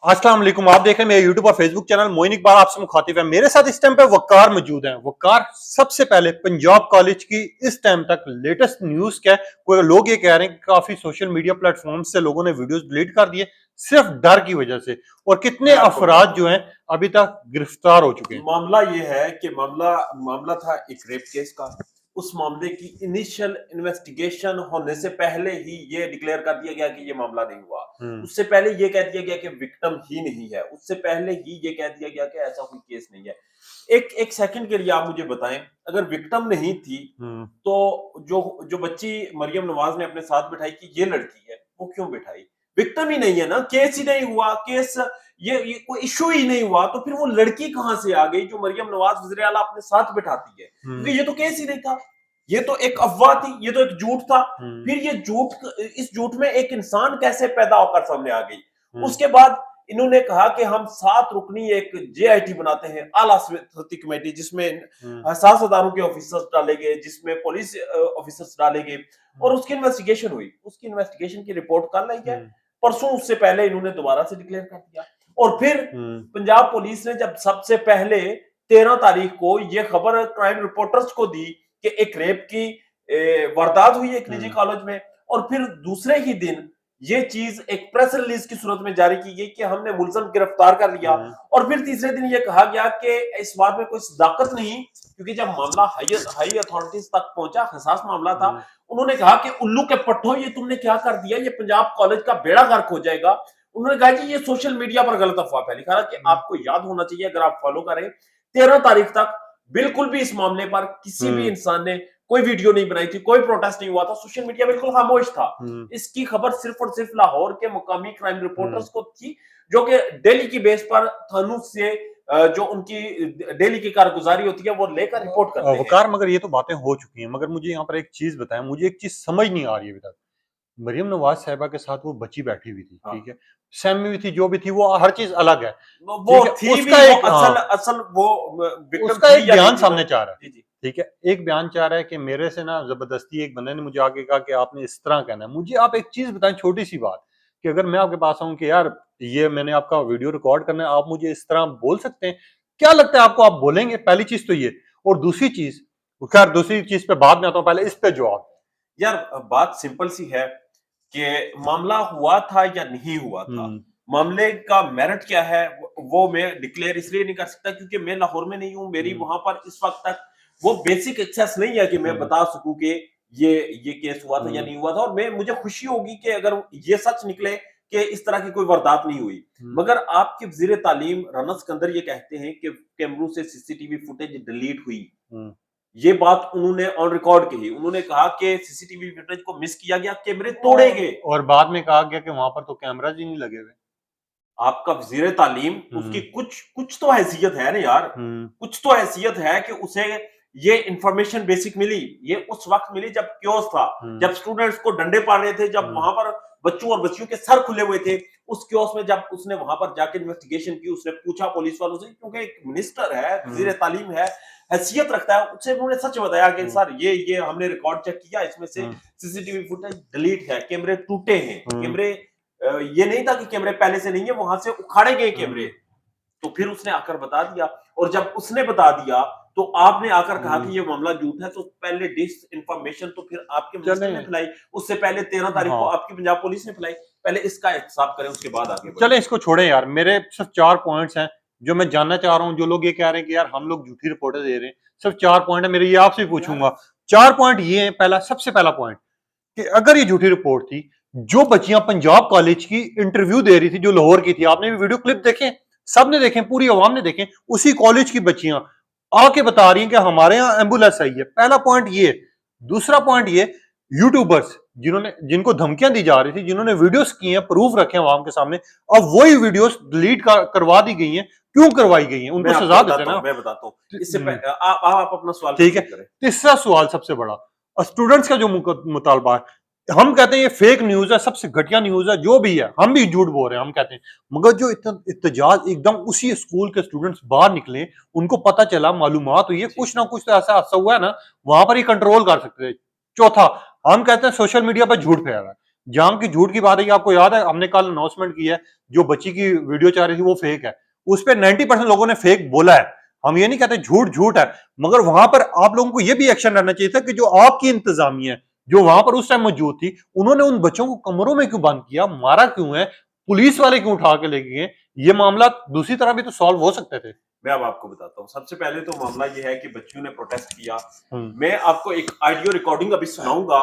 अस्सलाम वालेकुम। आप देख रहे हैं मेरे यूट्यूब और फेसबुक चैनल मोइन इकबाल आपसे मुखातिब है। मेरे साथ इस टाइम पे वकार मौजूद हैं। वकार सबसे पहले पंजाब कॉलेज की इस टाइम तक लेटेस्ट न्यूज क्या है, कोई लोग ये कह रहे हैं कि काफी सोशल मीडिया प्लेटफॉर्म से लोगों ने वीडियोस डिलीट कर दिए सिर्फ डर की वजह से, और कितने मैं आपको अफराद बताता जो हूँ। हैं अभी तक गिरफ्तार हो चुके हैं। मामला ये है कि मामला मामला था एक रेप केस का। उस मामले की इनिशियल इन्वेस्टिगेशन होने से पहले ही ये डिक्लेयर कर दिया गया कि ये मामला नहीं हुआ। हम्म। उससे पहले ये कह दिया गया कि विक्टिम ही नहीं है। उससे पहले ही ये कह दिया गया कि ऐसा कोई केस नहीं है। एक एक सेकंड के लिए आप मुझे बताएं, अगर विक्टिम नहीं थी हम्म। तो जो जो बच्ची मरियम नवाज ने अपने साथ बिठाई कि ये लड़की है, वो क्यों बिठाई? विक्टिम ही नहीं है ना, केस ही नहीं हुआ, केस ये कोई इश्यू ही नहीं हुआ, तो फिर वो लड़की कहां से आ गई जो मरियम नवाज वज़ीर आला अपने साथ बिठाती है? हम्म। क्योंकि ये तो केस ही नहीं था। ये तो एक अफवाह थी, ये तो एक झूठ था। हम्म। फिर ये झूठ, इस झूठ में एक इंसान कैसे पैदा होकर सामने आ गई? हम्म। उसके बाद इन्होंने कहा कि हम 7 रुकनी एक जेआईटी बनाते हैं, आला सती कमेटी, जिसमें हम्म। 7 अदारों के ऑफिसर्स डाले गए, जिसमें पुलिस ऑफिसर्स डाले गए और उसकी इन्वेस्टिगेशन हुई। उसकी इन्वेस्टिगेशन की रिपोर्ट कल आई है। हम्म। परसों उससे पहले इन्होंने दोबारा से डिक्लेयर कर दिया। और फिर हम्म। पंजाब पुलिस ने जब सबसे पहले 13 तारीख को यह खबर क्राइम रिपोर्टर्स को दी कि एक रेप की वारदात हुई एक निजी हम्म। कॉलेज में, और फिर दूसरे ही दिन ये चीज एक प्रेस रिलीज की सूरत में जारी की गई कि हमने मुलजम गिरफ्तार कर लिया। हम्म। और फिर तीसरे दिन ये कहा गया कि इस बात में कोई सदाकत नहीं, क्योंकि जब मामला हाई अथॉरिटीज तक पहुंचा, हसास मामला था, हम्म। उन्होंने कहा कि उल्लू के पट्टो, ये तुमने क्या कर दिया, ये पंजाब कॉलेज का बेड़ा गर्क हो जाएगा। उन्होंने कहा कि ये सोशल मीडिया पर गलत अफवाह फैली। कहा कि हम्म। आपको याद होना चाहिए, अगर आप फॉलो करें, 13 तारीख तक बिल्कुल भी इस मामले पर किसी भी हम्म। इंसान ने कोई वीडियो नहीं बनाई थी, कोई प्रोटेस्ट नहीं हुआ था, सोशल मीडिया बिल्कुल खामोश था। हम्म। इसकी खबर सिर्फ और सिर्फ लाहौर के मुकामी क्राइम हम्म। रिपोर्टर्स को थी, जो कि डेली की बेस पर थानों से जो उनकी डेली की कारगुजारी होती है वो लेकर रिपोर्ट करते हैं। वकार, मगर ये तो बातें हो चुकी हैं, मगर मुझे यहाँ पर एक चीज बताएं, मुझे एक चीज समझ नहीं आ रही है अभी तक। मरियम नवाज साहिबा के साथ वो बच्ची बैठी हुई थी, हाँ, ठीक है, सहमी हुई थी, जो भी थी, वो हर चीज अलग है, वो ठीक है। थी भी, उसका वो एक, असल हाँ, असल वो विक्टिम उसका थी एक या नहीं बयान थी, वो सामने चाह रहा है, जी जी। ठीक है। एक बयान चाह रहा है कि मेरे से ना जबरदस्ती एक बंदे ने मुझे आके कहा कि आपने इस तरह कहना है। मुझे आप एक चीज बताएं, छोटी सी बात, कि अगर मैं आपके पास आऊं कि यार ये मैंने आपका वीडियो रिकॉर्ड करना है, आप मुझे इस तरह बोल सकते हैं, क्या लगता है आपको, आप बोलेंगे? पहली चीज तो ये। और दूसरी चीज, खैर दूसरी चीज पे बाद में आता हूं, पहले इस पे जवाब। यार बात सिंपल सी है कि मामला हुआ था या नहीं हुआ था, हम्म। मामले का मेरिट क्या है, वो मैं डिक्लेयर इसलिए नहीं कर सकता क्योंकि मैं लाहौर में नहीं हूं, मेरी हम्म। वहां पर इस वक्त तक वो बेसिक एक्सेस नहीं है कि मैं हम्म। बता सकूं कि ये ये केस हुआ था या हम्म। नहीं हुआ था। और मैं, मुझे खुशी होगी कि अगर ये सच निकले कि इस तरह की कोई वारदात नहीं हुई। हम्म। मगर आपके वजीर तालीम राना सिकंदर ये कहते हैं कि कैमरों से सीसीटीवी फुटेज डिलीट हुई। हम्म। ये बात उन्होंने ऑन रिकॉर्ड कही। उन्होंने कहा कि सीसीटीवी फुटेज को मिस किया गया, कैमरे तोड़े गए। और बाद में कहा गया कि वहां पर तो कैमराज ही नहीं लगे हुए। आपका वजीर तालीम, उसकी हम्म। कुछ कुछ तो हैसियत है ना यार, हम्म। कुछ तो हैसियत है कि उसे ये इंफॉर्मेशन बेसिक मिली। ये उस वक्त मिली जब क्योस था, हम्म। जब स्टूडेंट्स को डंडे पाड़ रहे थे, जब हम्म। वहां पर बच्चों और बच्चियों के सर खुले हुए थे। उस क्योस में जब उसने वहां पर जाकर इन्वेस्टिगेशन की, उसने पूछा पुलिस वालों से, क्योंकि एक मिनिस्टर है, वजीर हम्म। तालीम है, हैसियत रखता है, उससे उन्होंने सच बताया कि हम्म। सर ये हमने रिकॉर्ड चेक किया, इसमें से हम्म। सीसीटीवी फुटेज डिलीट है, कैमरे टूटे हैं, हम्म। कैमरे ये नहीं था कि कैमरे पहले से नहीं है, वहां से उखाड़े गए कैमरे। हम्म। तो फिर उसने आकर बता दिया, और जब उसने बता दिया तो आपने आकर कहा हम्म। कि ये मामला झूठ है। तो पहले डिस इंफॉर्मेशन तो फिर आपके मिनिस्टर ने चलें। फैलाई, उससे पहले 13 तारीख को हाँ, आपकी पंजाब पुलिस ने फैलाई। पहले इसका एहतसाब करें, उसके बाद आगे बढ़े। चलें, इसको छोड़ें यार। मेरे सिर्फ 4 पॉइंट्स हैं जो मैं जानना चाह रहा हूँ। जो लोग ये कह रहे हैं कि यार हम लोग झूठी रिपोर्टें दे रहे हैं, सिर्फ 4 पॉइंट है मेरे, ये आपसे यार पूछूंगा। 4 पॉइंट ये है। पहला, सबसे पहला पॉइंट, कि अगर ये झूठी रिपोर्ट थी, जो बच्चियां पंजाब कॉलेज की इंटरव्यू दे रही थी, जो लाहौर की थी, आपने भी वीडियो क्लिप देखे, सबने देखे, पूरी आवाम ने देखे, उसी कॉलेज की बच्चियां आके बता रही हैं कि हमारे यहाँ एम्बुलेंस आई है। पहला पॉइंट ये। दूसरा पॉइंट ये, यूट्यूबर्स जिनको धमकियां दी जा रही थी, जिन्होंने वीडियोस किए हैं, प्रूफ रखे हैं आवाम के सामने, अब वही वीडियोस डिलीट करवा दी गई हैं। क्यों करवाई गई हैं? उनको सजा देते ना। मैं बताता हूँ। इससे हम्म। आप अपना सवाल ठीक है। कंप्लीट करें। तीसरा सवाल सबसे बड़ा, स्टूडेंट्स का जो मुतालबा है, हम कहते हैं ये फेक न्यूज है, सबसे घटिया न्यूज है, जो भी है, हम भी झूठ बोल रहे हैं, हम कहते हैं, मगर जो इत्तेजाज एकदम उसी स्कूल के स्टूडेंट्स बाहर निकले, उनको पता चला, मालूमात हुई है, कुछ ना कुछ तो ऐसा हादसा हुआ है ना, वहां पर ही कंट्रोल कर सकते थे। चौथा, हम कहते हैं सोशल मीडिया पर झूठ फैल रहा है। जहां की झूठ की बात है कि आपको याद है हमने कल अनाउंसमेंट की है, जो बच्ची की वीडियो चाह रही थी वो फेक है, उस पर 90% लोगों ने फेक बोला है। हम ये नहीं कहते झूठ झूठ है, मगर वहां पर आप लोगों को ये भी एक्शन लेना चाहिए था कि जो आपकी इंतजामिया है, जो वहां पर उस टाइम मौजूद थी, उन्होंने उन बच्चों को कमरों में क्यों बंद किया, मारा क्यों है, पुलिस वाले क्यों उठा के ले गए? ये मामला दूसरी तरह भी तो सॉल्व हो सकते थे। मैं अब आपको बताता हूँ। सबसे पहले तो मामला ये है कि बच्चियों ने प्रोटेस्ट किया। हम्म। मैं आपको एक ऑडियो रिकॉर्डिंग अभी सुनाऊंगा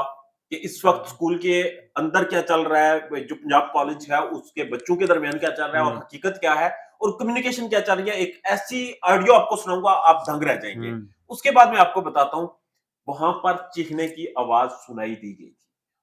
कि इस वक्त स्कूल के अंदर क्या चल रहा है, जो पंजाब कॉलेज है उसके बच्चों के दरमियान क्या चल रहा है और हकीकत क्या है और कम्युनिकेशन क्या चल रही है। एक ऐसी ऑडियो आपको सुनाऊंगा, आप दंग रह जाएंगे। उसके बाद मैं आपको बताता हूँ, वहां पर चीखने की आवाज सुनाई दी गई थी,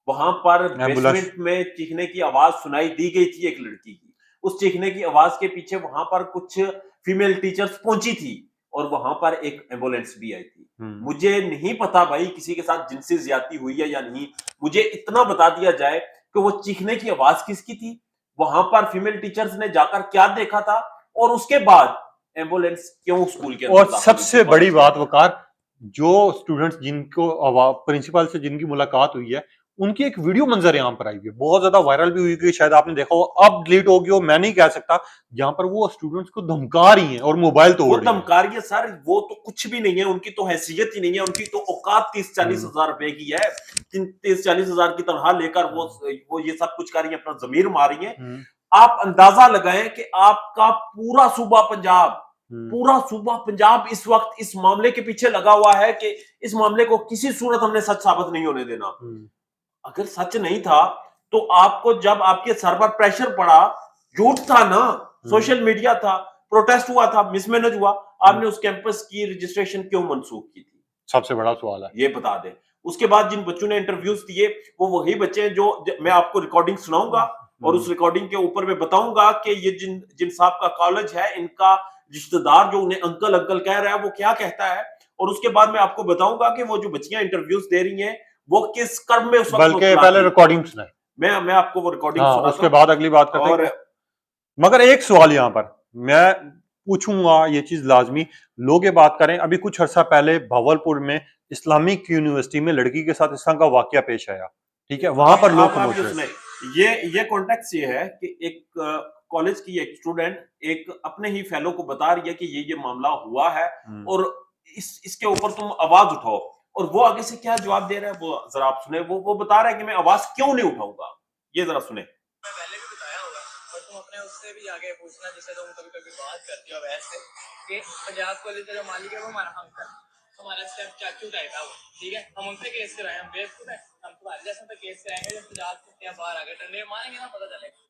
वहां पर एम्बुलेंस। बेसमेंट में चीखने की आवाज सुनाई दी गई थी एक लड़की की। उस चीखने की आवाज के पीछे वहां पर कुछ फीमेल टीचर्स पहुंची थी और वहां पर एक एम्बुलेंस भी आई थी। मुझे नहीं पता भाई किसी के साथ जिनसी ज्यादती हुई है या नहीं, मुझे इतना बता दिया जाए कि वो चीखने की आवाज किसकी थी, वहां पर फीमेल टीचर्स ने जाकर क्या देखा था और उसके बाद एम्बुलेंस क्यों स्कूल के अंदर और दाखिल हुई सबसे थी बड़ी कॉलेज के बात अंदर। वकार, जो स्टूडेंट्स जिनको प्रिंसिपल से जिनकी मुलाकात हुई है, उनकी एक वीडियो मंजर यहाँ पर आई है, बहुत ज्यादा वायरल भी हुई, कि शायद आपने देखा हो, अब डिलीट हो गई हो, मैं नहीं कह सकता, जहां पर वो स्टूडेंट्स को धमका रही हैं और मोबाइल वो तोड़ रही हैं। धमका रही है सर, वो तो कुछ भी नहीं है, उनकी तो हैसियत ही नहीं है, उनकी तो औकात 30-40 हजार रुपए की है। 30-40 हजार की तनख्वाह लेकर वो ये सब कुछ कर रही है, अपना जमीर मार रही है। आप अंदाजा लगाएं कि आपका पूरा सूबा पंजाब इस वक्त इस मामले के पीछे लगा हुआ है कि इस मामले को किसी सूरत हमने सच साबित नहीं होने देना। अगर सच नहीं था तो आपको, जब आपके सर पर प्रेशर पड़ा, झूठ था ना, सोशल मीडिया था, प्रोटेस्ट हुआ था, मिसमैनेज हुआ, आपने उस कैंपस की रजिस्ट्रेशन क्यों मनसूख की थी? सबसे बड़ा सवाल है, ये बता दें। उसके बाद जिन बच्चों ने इंटरव्यूज दिए वो वही बच्चे हैं जो मैं आपको रिकॉर्डिंग सुनाऊंगा और उस रिकॉर्डिंग के ऊपर मैं बताऊंगा कि ये जिन जिन साहब का कॉलेज है, इनका रिश्तेदार जो उन्हें अंकल अंकल कह रहा है वो क्या कहता है। और उसके बाद मैं आपको बताऊंगा कि वो जो बच्चियां इंटरव्यूज दे रही हैं वो किस कर्म में उस वक्त बल्कि मुब्तला पहले थी। रिकॉर्डिंग सुनाए, मैं आपको वो रिकॉर्डिंग हाँ सुनाता उसके हूं। बाद अगली बात करते और हैं। मगर एक सवाल यहाँ पर मैं पूछूंगा, ये चीज लाजमी लोग ये बात करें, अभी कुछ अर्सा पहले भावलपुर में इस्लामिक यूनिवर्सिटी में लड़की के साथ इस तरह का वाकया पेश आया, ठीक है, वहां पर लोग आप ये खामोश सुने, रहे। ये कॉन्टेक्स्ट ये है कि एक कॉलेज की एक स्टूडेंट एक अपने ही फेलो को बता रही है कि ये मामला हुआ है और इसके ऊपर तुम आवाज उठाओ, और वो आगे से क्या जवाब दे रहा है वो जरा आप सुने। वो बता रहा है कि मैं आवाज क्यों नहीं उठाऊंगा, ये जरा सुने। मैं पहले भी बताया होगा और तुम अपने उससे भी आगे पूछना जिससे तुम कभी कभी बात करती हो वैसे, कि पंजाब कॉलेज का जो मालिक है वो हमारा अंकल, हमारा स्टेप चाचू टाइप है वो, ठीक है, हम उनसे केस कराए, हम बेवकूफ है, हम तुम्हारे जैसे तो केस कराएंगे जब पंजाब से बाहर आगे डंडे मारेंगे ना पता चलेगा।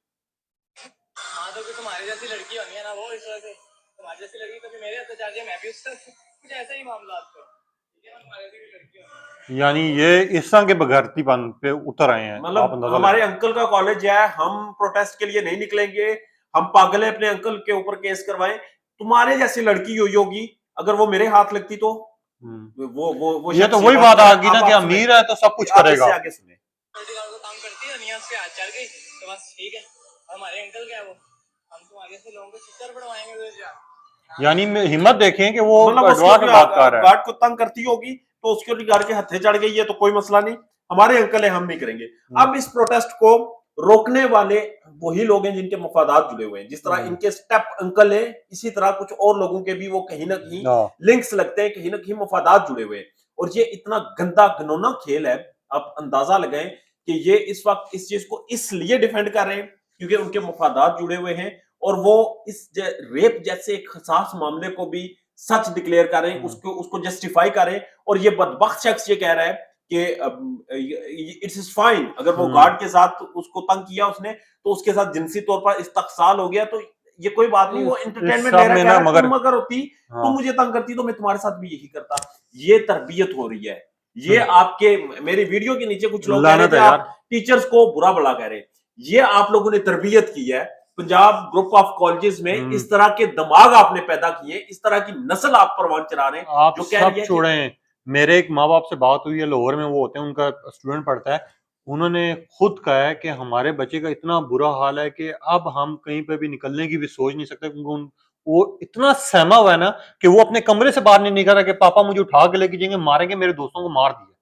हाँ तो तुम्हारी जैसी लड़की होनी है ना वो, इस वजह से तुम्हारी जैसी लड़की कभी मेरे अत्याचार किया, मैं भी उससे कुछ ऐसा ही मामला आपको, ठीक है, तुम्हारी जैसी लड़की होनी। यानी ये इस तरह के बगैरतीपन पे उतर आए हैं, आप मतलब अंदाजा हमारे लगाएं। अंकल का कॉलेज है, हम प्रोटेस्ट के लिए नहीं निकलेंगे, हम पागल है अपने अंकल के ऊपर केस करवाएं, तुम्हारे जैसी लड़की हुई होगी, अगर वो मेरे हाथ लगती तो वो ये तो वही बात आ गई ना कि अमीर है तो सब कुछ करेगा। आगे सुने। काम करती है नियत से हाथ चढ़ गई तो बस ठीक है, हमारे अंकल क्या है वो, हम तुम आगे से लोगों को चित्तर पड़वाएंगे तो यानी हिम्मत देखें कि वो मतलब अडवा के बात कर रहा है। गार्ड को तंग करती होगी तो उसके गार्ड के हथे चढ़ गई है तो कोई मसला नहीं, हमारे अंकल है हम नहीं करेंगे। अब इस प्रोटेस्ट को रोकने वाले वही लोग हैं जिनके मफादात जुड़े हुए हैं, जिस तरह इनके स्टेप अंकल है, इसी तरह कुछ और लोगों के भी वो कहीं ना कहीं लिंक्स लगते हैं, कहीं ना कहीं मफादात जुड़े हुए हैं। और ये इतना गंदा घिनौना खेल है, आप अंदाजा लगाएं कि ये इस वक्त इस चीज को इसलिए डिफेंड कर रहे हैं क्योंकि उनके मफादात जुड़े हुए हैं और वो इस रेप जैसे एक खसास मामले को भी सच डिक्लेयर कर रहे हैं, उसको जस्टिफाई कर रहे हैं। और ये बदबख्त शख्स ये कह रहा है कि इट्स फाइन, अगर वो गार्ड के साथ उसको तंग किया उसने तो उसके साथ जिनसी तौर पर इस्तकसाल हो गया तो ये कोई बात नहीं, वो एंटरटेनमेंट ले रहा है। तुम अगर होती तुम मुझे तंग करती तो मैं तुम्हारे साथ भी यही करता। ये तरबियत हो रही है, ये आपके मेरी वीडियो के नीचे कुछ लोग कह रहे थे आप टीचर्स को बुरा भला कह रहे हैं, ये आप लोगों ने तरबियत की है। पंजाब ग्रुप ऑफ कॉलेजेस में इस तरह के दिमाग आपने पैदा किए, इस तरह की नस्ल आप परवान चढ़ा रहे हैं। आप जो कह रही है छोड़ें, मेरे एक माँ बाप से बात हुई है, लाहौर में वो होते हैं, उनका स्टूडेंट पढ़ता है, उन्होंने खुद कहा है कि हमारे बच्चे का इतना बुरा हाल है कि अब हम कहीं पे भी निकलने की भी सोच नहीं सकते, क्योंकि वो इतना सहमा हुआ है ना कि वो अपने कमरे से बाहर नहीं निकल रहा कि पापा मुझे उठा के लेके जाएंगे, मारेंगे, मेरे दोस्तों को मार दिया।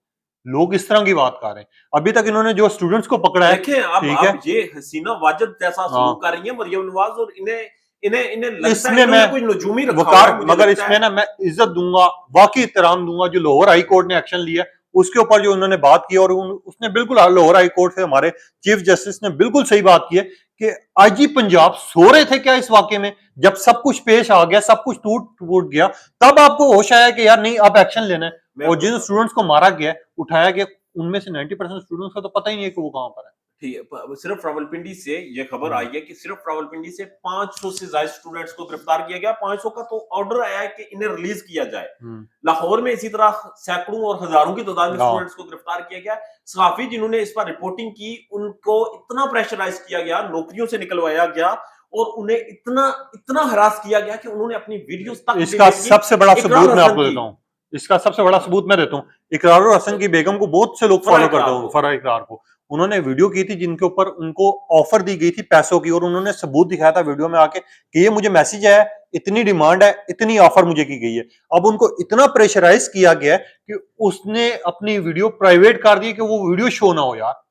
लोग इस तरह की बात कर रहे हैं। अभी तक इन्होंने जो स्टूडेंट्स को पकड़ा है, देखें ठीक है, अब ये हसीना वाजिद जैसा हाँ, सलूक कर रही है मरियम नवाज, और इन्हें इन्हें इन्हें लगता है इसमें इन्होंने मैं कुछ नजूमी रखा हुआ वकार, है, मुझे मगर लगता इसमें है। ना मैं इज्जत दूंगा, वाकई एहतराम दूंगा जो लाहौर हाई कोर्ट ने एक्शन लिया उसके ऊपर, जो उन्होंने बात की, और उसने बिल्कुल लाहौर हाई कोर्ट से हमारे चीफ जस्टिस ने बिल्कुल सही बात की है कि आईजी पंजाब सो रहे थे क्या इस वाकये में? जब सब कुछ पेश आ गया, सब कुछ टूट फूट गया, तब आपको होश आया कि यार नहीं, अब एक्शन लेना है। और जिन स्टूडेंट्स को मारा गया, उठाया गया, उनमें से 90% स्टूडेंट्स को तो पता ही नहीं है कि वो कहां पर है। ठीक है, सिर्फ रावलपिंडी से ये खबर आई है कि सिर्फ रावलपिंडी से 500 से ज्यादा स्टूडेंट्स को गिरफ्तार किया गया। 500 का तो ऑर्डर आया है कि इन्हें रिलीज किया जाए। लाहौर में इसी तरह सैकड़ों और हजारों की तादाद में स्टूडेंट्स को गिरफ्तार किया गया। सहाफी जिन्होंने इस पर रिपोर्टिंग की, उनको इतना प्रेशराइज किया गया, नौकरियों से निकलवाया गया और उन्हें इतना इतना हरास किया गया कि उन्होंने अपनी वीडियोस तक इसका सबसे बड़ा सबूत मैं आपको देता हूँ। इसका सबसे बड़ा सबूत मैं देता हूँ। इकरार हसन की बेगम को बहुत से लोग फॉलो करते हैं, फराह इकरार को। उन्होंने वीडियो की थी जिनके ऊपर उनको ऑफर दी गई थी पैसों की, और उन्होंने सबूत दिखाया था वीडियो में आके कि ये मुझे मैसेज आया, इतनी डिमांड है, इतनी ऑफर मुझे की गई है। अब उनको इतना प्रेशराइज किया गया कि उसने अपनी वीडियो प्राइवेट कर दी कि वो वीडियो शो ना हो यार।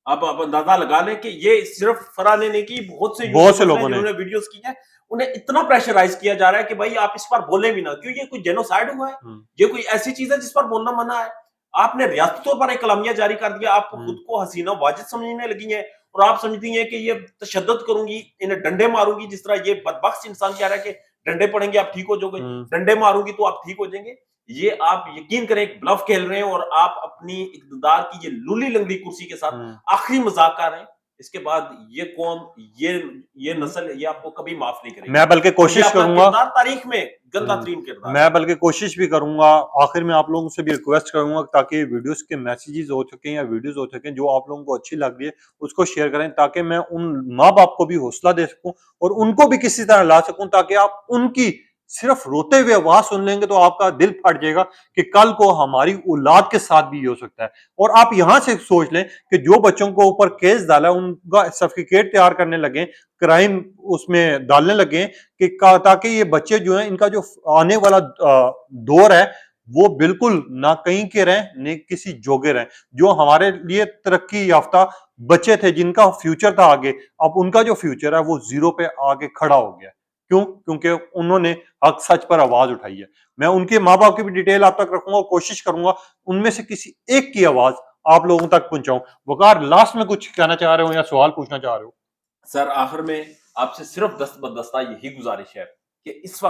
अब अंदाजा लगा लें कि ये सिर्फ फराह ने नहीं की, बहुत से लोगों ने वीडियोस की है। उन्हें इतना प्रेशराइज किया जा रहा है कि भाई आप इस पर बोले भी ना, क्यों ये कोई जेनोसाइड हुआ है, ये कोई ऐसी चीज है जिस पर बोलना मना है। आपने रियासती तौर पर एक कलामिया जारी कर दिया, आप खुद को हसीना वाजिद समझने लगी हैं और आप समझती हैं कि ये तशद्दुद करूंगी, इन्हें डंडे मारूंगी, जिस तरह ये बदबख्त इंसान कह रहा है कि डंडे पड़ेंगे आप ठीक हो जाओगे, डंडे मारूंगी तो आप ठीक हो जाएंगे। ये आप यकीन करें एक ब्लफ खेल रहे हैं और आप अपनी इक़्तिदार की ये लूली लंगड़ी कुर्सी के साथ आखिरी मजाक कर रहे हैं। इसके बाद ये कौम, ये नस्ल, ये आपको कभी माफ नहीं करेगी। मैं बल्कि कोशिश करूंगा, तारीख में गंदा तरीन किरदार, मैं बल्कि कोशिश भी करूंगा, आखिर में आप लोगों से भी रिक्वेस्ट करूंगा ताकि वीडियोस के मैसेजेस हो सकें या वीडियोस हो सकें जो आप लोगों को अच्छी लग रही है उसको शेयर करें, ताकि मैं उन माँ बाप को भी हौसला दे सकूं और उनको भी किसी तरह ला सकूं, ताकि आप उनकी सिर्फ रोते हुए आवाज सुन लेंगे तो आपका दिल फट जाएगा कि कल को हमारी औलाद के साथ भी ये हो सकता है। और आप यहां से सोच लें कि जो बच्चों को ऊपर केस डाला उनका सर्टिफिकेट तैयार करने लगे, क्राइम उसमें डालने लगे कि ताकि ये बच्चे जो हैं, इनका जो आने वाला दौर है वो बिल्कुल ना कहीं के रहें न किसी जोगे रहें। जो हमारे लिए तरक्की याफ्ता बच्चे थे जिनका फ्यूचर था आगे, अब उनका जो फ्यूचर है वो जीरो पे आके खड़ा हो गया। क्यों? क्योंकि उन्होंने हक सच पर आवाज उठाई है। मैं उनके माँ बाप की भी डिटेल आप तक रखूंगा और कोशिश करूंगा उनमें से किसी एक की आवाज आप लोगों तक पहुंचाऊं। वकार, लास्ट में कुछ कहना चाह रहे हो या सवाल पूछना चाह रहे हो? सर आखिर में आपसे सिर्फ दस्ता यही गुजारिश है कि इस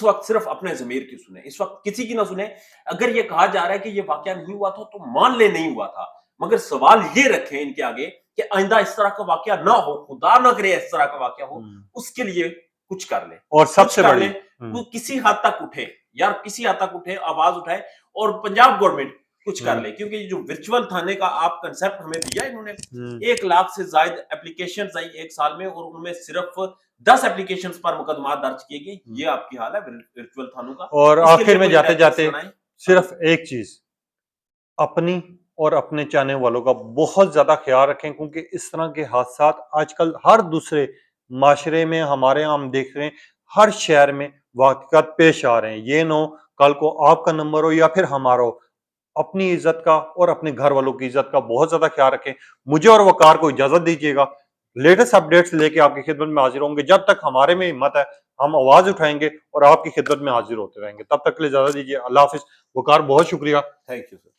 वक्त सिर्फ अपने ज़मीर की सुने, इस वक्त किसी की ना सुने। अगर ये कहा जा रहा है कि ये वाकया नहीं हुआ था तो मान ले नहीं हुआ था, मगर सवाल ये रखें इनके आगे कि आइंदा इस तरह का वाकया ना हो, खुदा ना करे इस तरह का वाकया हो, उसके लिए कुछ कर ले। और सबसे बड़ी किसी हद तक उठे यार, किसी हद तक उठे, आवाज उठाए और पंजाब गवर्नमेंट कुछ कर ले। क्योंकि जो वर्चुअल थाने का आप कंसेप्ट हमें दिया इन्होंने, 1 लाख से ज्यादा एप्लीकेशंस आई 1 साल में और उनमें सिर्फ 10 एप्लीकेशंस पर मुकदमा दर्ज किए गए। ये आपकी हाल है वर्चुअल थानों का। और आखिर में जाते जाते सिर्फ एक चीज, अपनी और अपने चाहने वालों का बहुत ज्यादा ख्याल रखें, क्योंकि इस तरह के हादसात आजकल हर दूसरे माशरे में हमारे यहाँ हम देख रहे हैं, हर शहर में वाक़यात पेश आ रहे हैं। ये नो कल को आपका नंबर हो या फिर हमारा हो, अपनी इज्जत का और अपने घर वालों की इज्जत का बहुत ज्यादा ख्याल रखें। मुझे और वकार को इजाजत दीजिएगा, लेटेस्ट अपडेट्स लेके आपकी खिदमत में हाजिर होंगे। जब तक हमारे में हिम्मत है हम आवाज उठाएंगे और आपकी खिदमत में हाजिर होते रहेंगे। तब तक के लिए इजाजत दीजिए, अल्लाह हाफिज। वकार, बहुत शुक्रिया। Thank you sir.